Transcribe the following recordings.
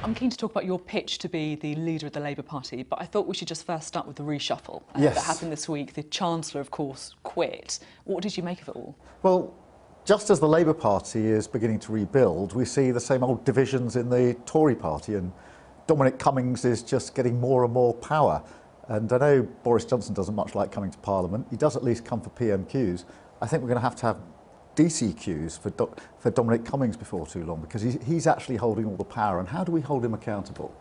I'm keen to talk about your pitch to be the leader of the Labour Party, but I thought we should just first start with the reshuffle that happened this week. The Chancellor, of course, quit. What did you make of it all? Well, just as the Labour Party is beginning to rebuild, we see the same old divisions in the Tory party, and Dominic Cummings is just getting more and more power. And I know Boris Johnson doesn't much like coming to Parliament. He does at least come for PMQs. I think we're going to have DCQs for Dominic Cummings before too long, because he's actually holding all the power. And how do we hold him accountable?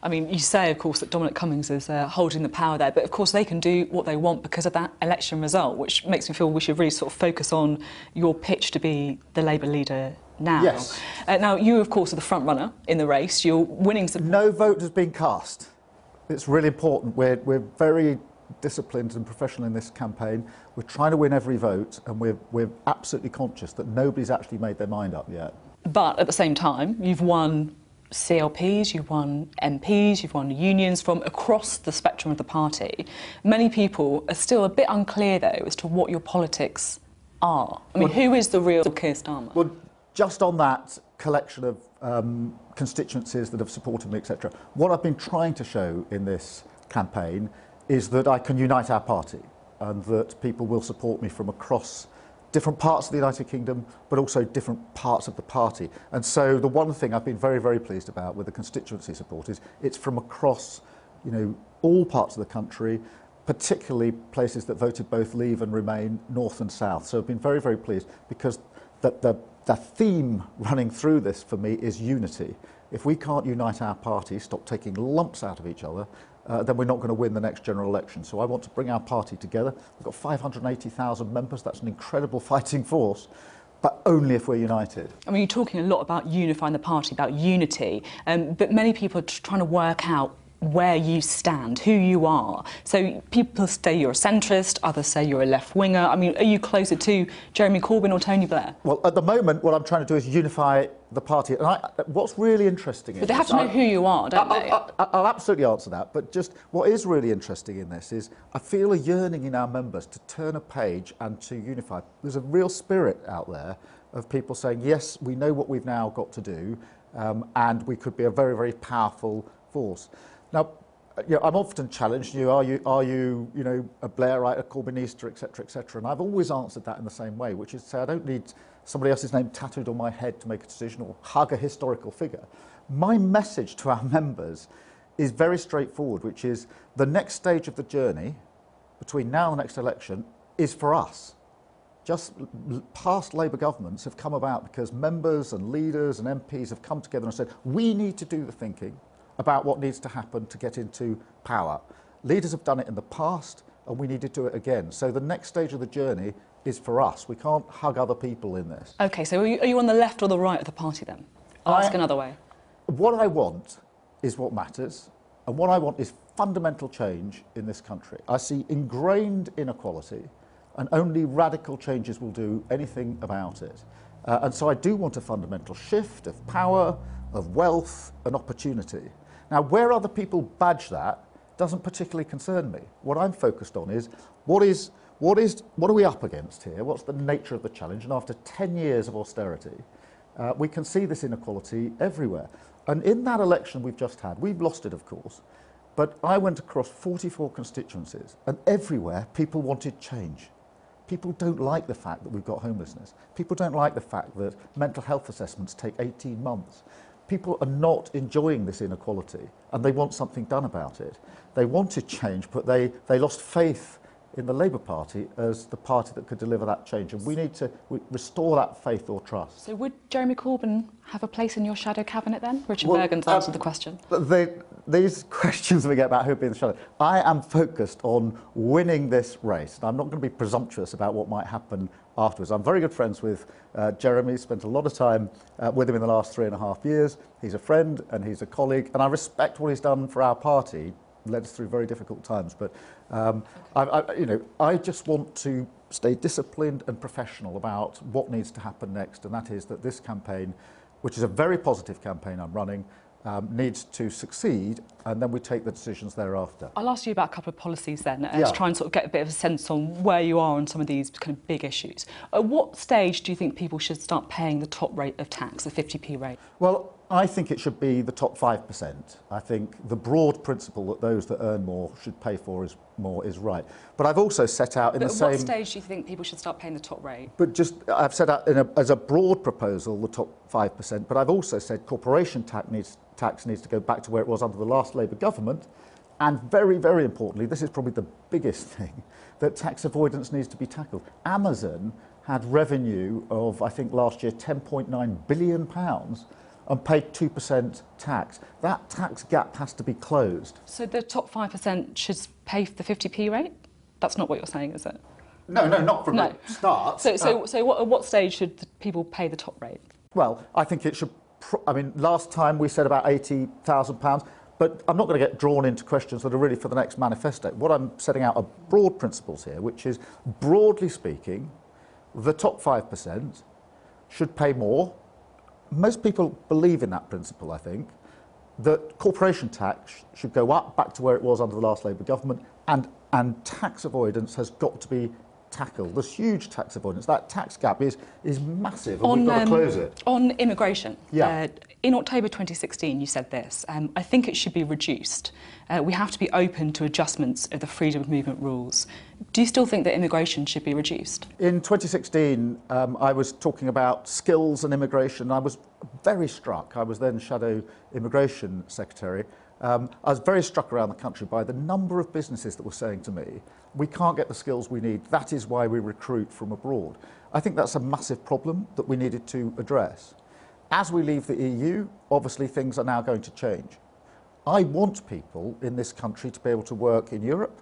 I mean, you say, of course, that Dominic Cummings is holding the power there, but of course they can do what they want because of that election result, which makes me feel we should really sort of focus on your pitch to be the Labour leader now. Yes. Now, you, of course, are the front runner in the race. You're winning support. No vote has been cast. It's really important. We're very disciplined and professional in this campaign. We're trying to win every vote, and we're absolutely conscious that nobody's actually made their mind up yet. But at the same time, you've won CLPs, you've won MPs, you've won unions from across the spectrum of the party. Many people are still a bit unclear, though, as to what your politics are. I mean, who is the real Keir Starmer? Well, just on that collection of constituencies that have supported me, etc., what I've been trying to show in this campaign is that I can unite our party and that people will support me from across different parts of the United Kingdom, but also different parts of the party. And so the one thing I've been very, very pleased about with the constituency support is it's from across, all parts of the country, particularly places that voted both Leave and Remain, North and South. So I've been very, very pleased because the theme running through this for me is unity. If we can't unite our party, stop taking lumps out of each other, then we're not going to win the next general election. So I want to bring our party together. We've got 580,000 members. That's an incredible fighting force, but only if we're united. I mean, you're talking a lot about unifying the party, about unity, but many people are trying to work out where you stand, who you are. So people say you're a centrist, others say you're a left-winger. I mean, are you closer to Jeremy Corbyn or Tony Blair? Well, at the moment, what I'm trying to do is unify the party. And what's really interesting is... But they have to know who you are, don't they? I'll absolutely answer that. But just what is really interesting in this is I feel a yearning in our members to turn a page and to unify. There's a real spirit out there of people saying, yes, we know what we've now got to do, and we could be a very, very powerful force. Now, I'm often challenged, are you a Blairite, a Corbynista, etc., etc., and I've always answered that in the same way, which is to say I don't need somebody else's name tattooed on my head to make a decision or hug a historical figure. My message to our members is very straightforward, which is the next stage of the journey between now and the next election is for us. Just past Labour governments have come about because members and leaders and MPs have come together and said, we need to do the thinking about what needs to happen to get into power. Leaders have done it in the past, and we need to do it again. So the next stage of the journey is for us. We can't hug other people in this. OK, so are you on the left or the right of the party, then? I'll ask another way. What I want is what matters, and what I want is fundamental change in this country. I see ingrained inequality, and only radical changes will do anything about it. And so I do want a fundamental shift of power, of wealth and opportunity. Now, where other people badge that doesn't particularly concern me. What I'm focused on is what are we up against here? What's the nature of the challenge? And after 10 years of austerity, we can see this inequality everywhere. And in that election we've just had, we've lost it, of course, but I went across 44 constituencies, and everywhere people wanted change. People don't like the fact that we've got homelessness. People don't like the fact that mental health assessments take 18 months. People are not enjoying this inequality, and they want something done about it. They wanted change, but they lost faith in the Labour Party as the party that could deliver that change, and we need to restore that faith or trust. So would Jeremy Corbyn have a place in your shadow cabinet then? Richard Bergen's answered the question. These questions we get about who would be in the shadow, I am focused on winning this race. And I'm not going to be presumptuous about what might happen afterwards. I'm very good friends with Jeremy, spent a lot of time with him in the last 3.5 years. He's a friend and he's a colleague, and I respect what he's done for our party. Led us through very difficult times, but I just want to stay disciplined and professional about what needs to happen next, and that is that this campaign, which is a very positive campaign I'm running, needs to succeed, and then we take the decisions thereafter. I'll ask you about a couple of policies then, to try and sort of get a bit of a sense on where you are on some of these kind of big issues. At what stage do you think people should start paying the top rate of tax, the 50p rate? Well, I think it should be the top 5%. I think the broad principle that those that earn more should pay for more is right. But I've also set out in the same... At what stage do you think people should start paying the top rate? But I've set out as a broad proposal the top 5%, but I've also said corporation tax needs to go back to where it was under the last Labour government. And very, very importantly, this is probably the biggest thing, that tax avoidance needs to be tackled. Amazon had revenue of, I think last year, £10.9 billion and paid 2% tax. That tax gap has to be closed. So the top 5% should pay the 50p rate? That's not what you're saying, is it? No, not from the start. So at what stage should people pay the top rate? Well, I think it should... last time we said about £80,000, but I'm not going to get drawn into questions that are really for the next manifesto. What I'm setting out are broad principles here, which is, broadly speaking, the top 5% should pay more. Most people believe in that principle, I think, that corporation tax should go up back to where it was under the last Labour government, and tax avoidance has got to be tackled. There's huge tax avoidance. That tax gap is massive, and we've got to close it. On immigration, yeah. In October 2016 you said this, I think it should be reduced. We have to be open to adjustments of the freedom of movement rules. Do you still think that immigration should be reduced? In 2016 I was talking about skills and immigration. I was very struck. I was then Shadow Immigration Secretary. I was very struck around the country by the number of businesses that were saying to me, we can't get the skills we need, that is why we recruit from abroad. I think that's a massive problem that we needed to address. As we leave the EU, obviously things are now going to change. I want people in this country to be able to work in Europe.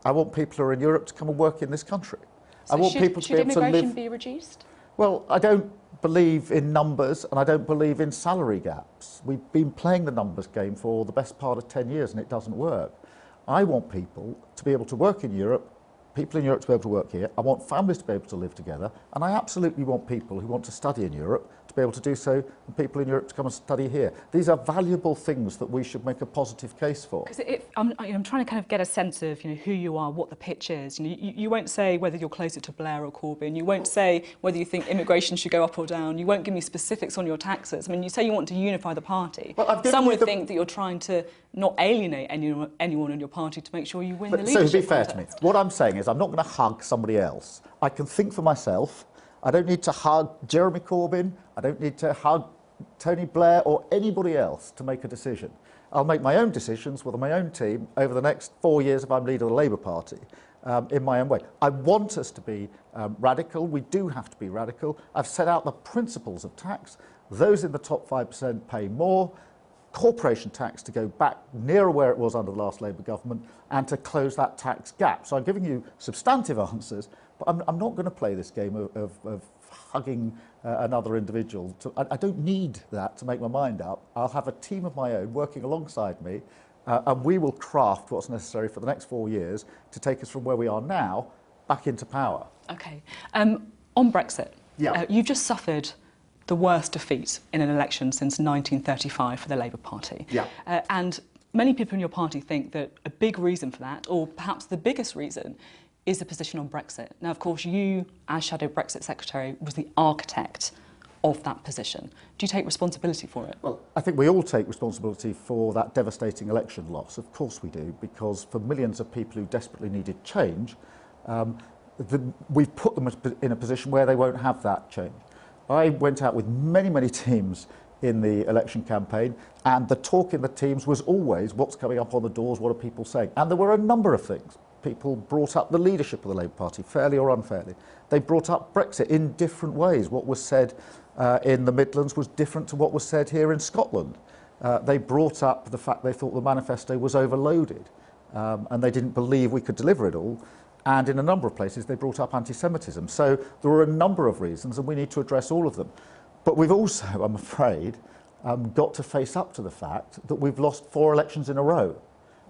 I want people who are in Europe to come and work in this country. So I want people to be able to live... Should immigration be reduced? Well, I don't believe in numbers, and I don't believe in salary gaps. We've been playing the numbers game for the best part of 10 years and it doesn't work. I want people to be able to work in Europe, people in Europe to be able to work here. I want families to be able to live together, and I absolutely want people who want to study in Europe to be able to do so, and people in Europe to come and study here. These are valuable things that we should make a positive case for. Because I'm trying to kind of get a sense of who you are, what the pitch is. You won't say whether you're closer to Blair or Corbyn. You won't say whether you think immigration should go up or down. You won't give me specifics on your taxes. I mean, you say you want to unify the party. Well, some would think that you're trying to not alienate anyone in your party to make sure you win the leadership. So be fair to me. What I'm saying is I'm not going to hug somebody else. I can think for myself. I don't need to hug Jeremy Corbyn. I don't need to hug Tony Blair or anybody else to make a decision. I'll make my own decisions with my own team over the next 4 years if I'm leader of the Labour Party in my own way. I want us to be radical. We do have to be radical. I've set out the principles of tax. Those in the top 5% pay more. Corporation tax to go back nearer where it was under the last Labour government, and to close that tax gap. So I'm giving you substantive answers, but I'm not going to play this game of hugging another individual. I don't need that to make my mind up. I'll have a team of my own working alongside me, and we will craft what's necessary for the next 4 years to take us from where we are now back into power. OK. On Brexit, yeah. You've just suffered the worst defeat in an election since 1935 for the Labour Party. Yeah. And many people in your party think that a big reason for that, or perhaps the biggest reason, is the position on Brexit. Now, of course, you, as Shadow Brexit Secretary, was the architect of that position. Do you take responsibility for it? Well, I think we all take responsibility for that devastating election loss. Of course we do, because for millions of people who desperately needed change, we've put them in a position where they won't have that change. I went out with many, many teams in the election campaign, and the talk in the teams was always what's coming up on the doors, what are people saying? And there were a number of things. People brought up the leadership of the Labour Party, fairly or unfairly. They brought up Brexit in different ways. What was said in the Midlands was different to what was said here in Scotland. They brought up the fact they thought the manifesto was overloaded, and they didn't believe we could deliver it all. And in a number of places, they brought up anti-Semitism. So there were a number of reasons, and we need to address all of them. But we've also, I'm afraid, got to face up to the fact that we've lost 4 elections in a row.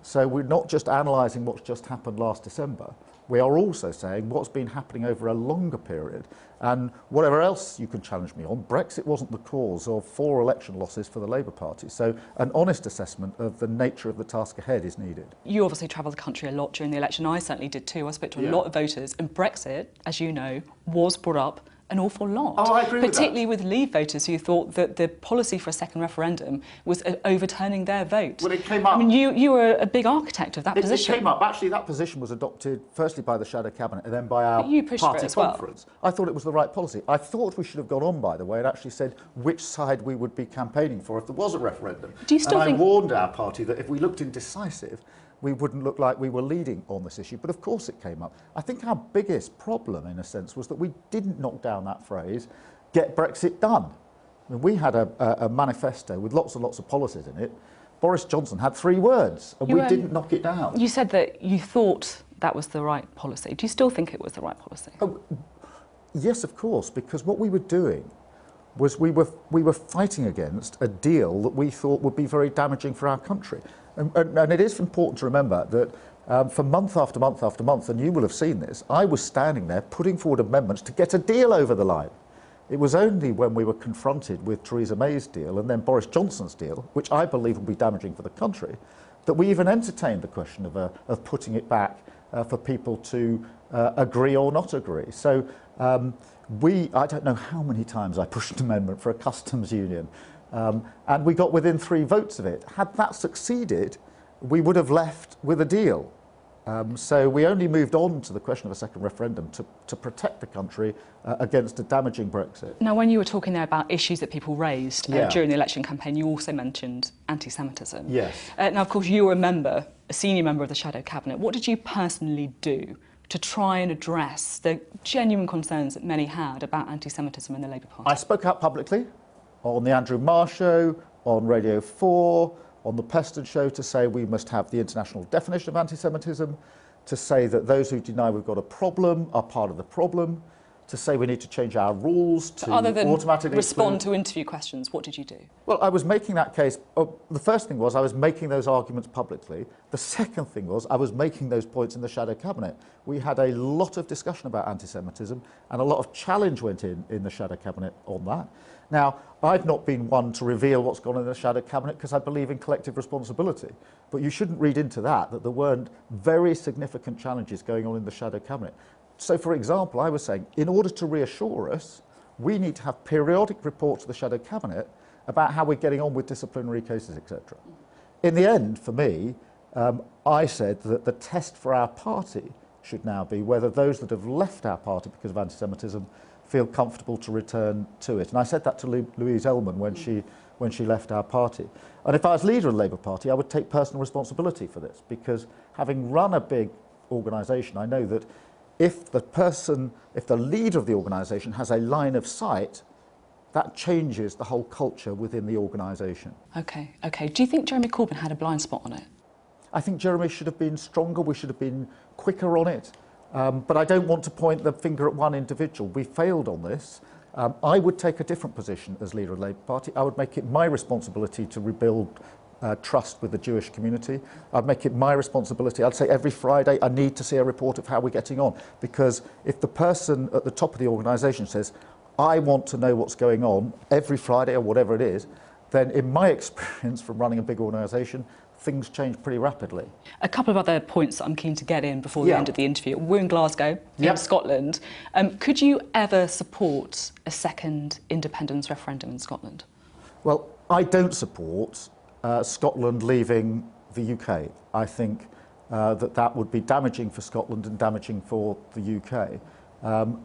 So we're not just analysing what's just happened last December. We are also saying what's been happening over a longer period. And whatever else you can challenge me on, Brexit wasn't the cause of 4 election losses for the Labour Party. So an honest assessment of the nature of the task ahead is needed. You obviously travelled the country a lot during the election. I certainly did too. I spoke to a lot of voters. And Brexit, as you know, was brought up an awful lot. Oh, I agree with that. Particularly with Leave voters who thought that the policy for a second referendum was overturning their vote. Well, it came up. I mean, you were a big architect of that position. It came up. Actually, that position was adopted firstly by the shadow cabinet and then by our party conference. I thought it was the right policy. I thought we should have gone on, by the way, and actually said which side we would be campaigning for if there was a referendum. Do you still think... I warned our party that if we looked indecisive, we wouldn't look like we were leading on this issue. But of course it came up. I think our biggest problem, in a sense, was that we didn't knock down that phrase, get Brexit done. I mean, we had a manifesto with lots and lots of policies in it. Boris Johnson had 3 words, and we didn't knock it down. You said that you thought that was the right policy. Do you still think it was the right policy? Oh, yes, of course, because what we were doing was we were fighting against a deal that we thought would be very damaging for our country. And it is important to remember that for month after month after month, and you will have seen this, I was standing there putting forward amendments to get a deal over the line. It was only when we were confronted with Theresa May's deal and then Boris Johnson's deal, which I believe will be damaging for the country, that we even entertained the question of putting it back for people to agree or not agree. So I don't know how many times I pushed an amendment for a customs union, and we got within 3 votes of it. Had that succeeded, we would have left with a deal. So we only moved on to the question of a second referendum to protect the country against a damaging Brexit. Now, when you were talking there about issues that people raised during the election campaign, you also mentioned anti-Semitism. Yes. Now, of course, you were a senior member of the Shadow Cabinet. What did you personally do to try and address the genuine concerns that many had about anti-Semitism in the Labour Party? I spoke out publicly on the Andrew Marr show, on Radio 4, on the Peston show, to say we must have the international definition of anti-Semitism, to say that those who deny we've got a problem are part of the problem, to say we need to change our rules to other than automatically respond to interview questions. What did you do? Well, I was making that case. The first thing was I was making those arguments publicly. The second thing was I was making those points in the Shadow Cabinet. We had a lot of discussion about anti-Semitism and a lot of challenge went in the Shadow Cabinet on that. Now, I've not been one to reveal what's gone in the Shadow Cabinet because I believe in collective responsibility. But you shouldn't read into that there weren't very significant challenges going on in the Shadow Cabinet. So, for example, I was saying, in order to reassure us, we need to have periodic reports to the Shadow Cabinet about how we're getting on with disciplinary cases, etc. In the end, for me, I said that the test for our party should now be whether those that have left our party because of anti-Semitism feel comfortable to return to it. And I said that to Louise Ellman when she left our party. And if I was leader of the Labour Party, I would take personal responsibility for this, because having run a big organisation, I know that if the leader of the organisation has a line of sight, that changes the whole culture within the organisation. OK. Do you think Jeremy Corbyn had a blind spot on it? I think Jeremy should have been stronger, we should have been quicker on it. But I don't want to point the finger at one individual. We failed on this. I would take a different position as leader of the Labour Party. I would make it my responsibility to rebuild trust with the Jewish community. I'd make it my responsibility. I'd say every Friday I need to see a report of how we're getting on. Because if the person at the top of the organisation says, I want to know what's going on every Friday or whatever it is, then in my experience from running a big organisation, things change pretty rapidly. A couple of other points that I'm keen to get in before the end of the interview. We're in Glasgow, in Scotland. Could you ever support a second independence referendum in Scotland? Well, I don't support Scotland leaving the UK. I think that would be damaging for Scotland and damaging for the UK.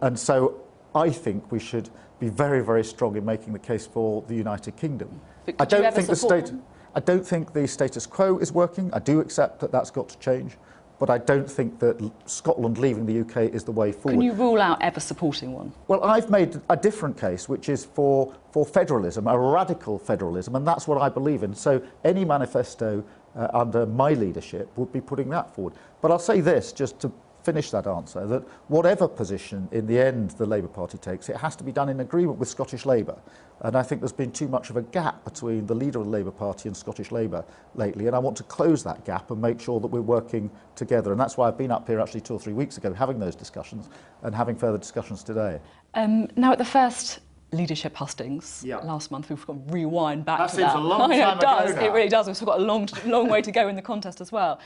And so I think we should be very, very strong in making the case for the United Kingdom. But could you ever support them? I don't think the status quo is working. I do accept that that's got to change, but I don't think that Scotland leaving the UK is the way forward. Can you rule out ever supporting one? Well, I've made a different case, which is for federalism, a radical federalism, and that's what I believe in. So any manifesto under my leadership would be putting that forward. But I'll say this, just to finish that answer, that whatever position in the end the Labour Party takes, it has to be done in agreement with Scottish Labour. And I think there's been too much of a gap between the leader of the Labour Party and Scottish Labour lately, and I want to close that gap and make sure that we're working together. And that's why I've been up here actually 2 or 3 weeks ago having those discussions and having further discussions today. Now, at the first leadership hustings last month, we've got to rewind back to that. That seems a long time ago now. It really does. We've still got a long way to go in the contest as well.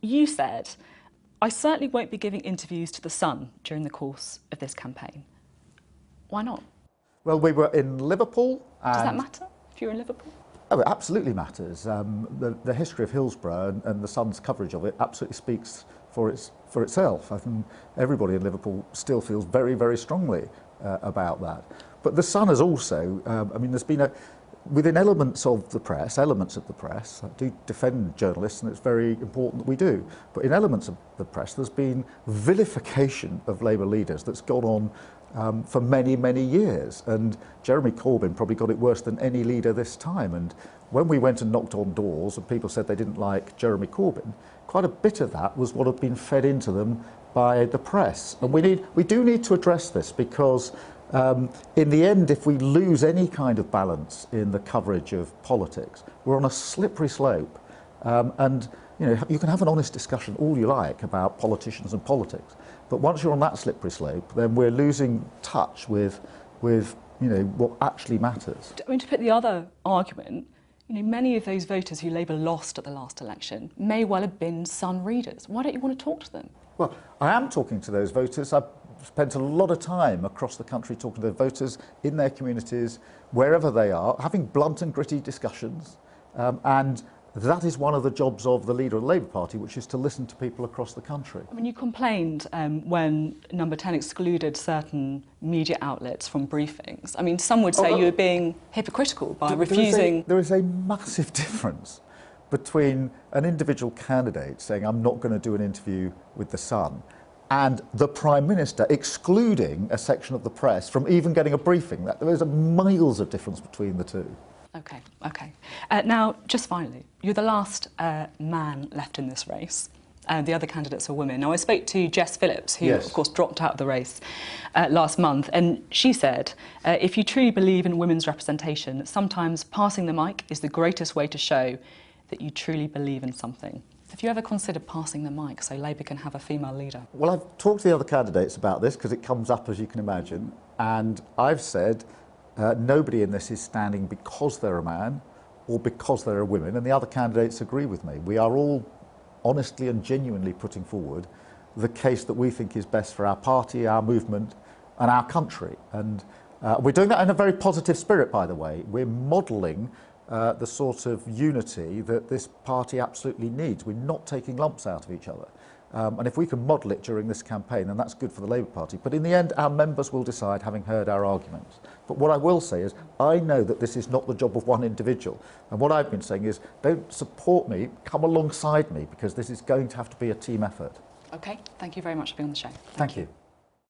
You said, I certainly won't be giving interviews to The Sun during the course of this campaign. Why not? Well, we were in Liverpool. Does that matter if you're in Liverpool? Oh, it absolutely matters. The history of Hillsborough and the Sun's coverage of it absolutely speaks for itself. I think everybody in Liverpool still feels very, very strongly about that. But the Sun has also, I mean, there's been within elements of the press, I do defend journalists, and it's very important that we do, but in elements of the press there's been vilification of Labour leaders that's gone on for many, many years, and Jeremy Corbyn probably got it worse than any leader this time. And when we went and knocked on doors and people said they didn't like Jeremy Corbyn, quite a bit of that was what had been fed into them by the press. And we do need to address this, because in the end, if we lose any kind of balance in the coverage of politics, we're on a slippery slope. And you can have an honest discussion all you like about politicians and politics, but once you're on that slippery slope, then we're losing touch with what actually matters. I mean, to put the other argument, many of those voters who Labour lost at the last election may well have been Sun readers. Why don't you want to talk to them? Well, I am talking to those voters. I've spent a lot of time across the country talking to voters in their communities, wherever they are, having blunt and gritty discussions, and that is one of the jobs of the leader of the Labour Party, which is to listen to people across the country. I mean, you complained when Number 10 excluded certain media outlets from briefings. I mean, some would say you were being hypocritical by refusing... There is a massive difference between an individual candidate saying, I'm not going to do an interview with The Sun, and the Prime Minister excluding a section of the press from even getting a briefing. There is miles of difference between the two. OK. Now, just finally, you're the last man left in this race. The other candidates are women. Now, I spoke to Jess Phillips, who, of course, dropped out of the race last month, and she said, if you truly believe in women's representation, sometimes passing the mic is the greatest way to show that you truly believe in something. Have you ever considered passing the mic so Labour can have a female leader? Well, I've talked to the other candidates about this, because it comes up, as you can imagine, and I've said nobody in this is standing because they're a man or because they're a woman, and the other candidates agree with me. We are all honestly and genuinely putting forward the case that we think is best for our party, our movement and our country. And we're doing that in a very positive spirit, by the way. We're modelling the sort of unity that this party absolutely needs. We're not taking lumps out of each other. And if we can model it during this campaign, then that's good for the Labour Party. But in the end, our members will decide, having heard our arguments. But what I will say is, I know that this is not the job of one individual. And what I've been saying is, don't support me, come alongside me, because this is going to have to be a team effort. OK, thank you very much for being on the show. Thank you.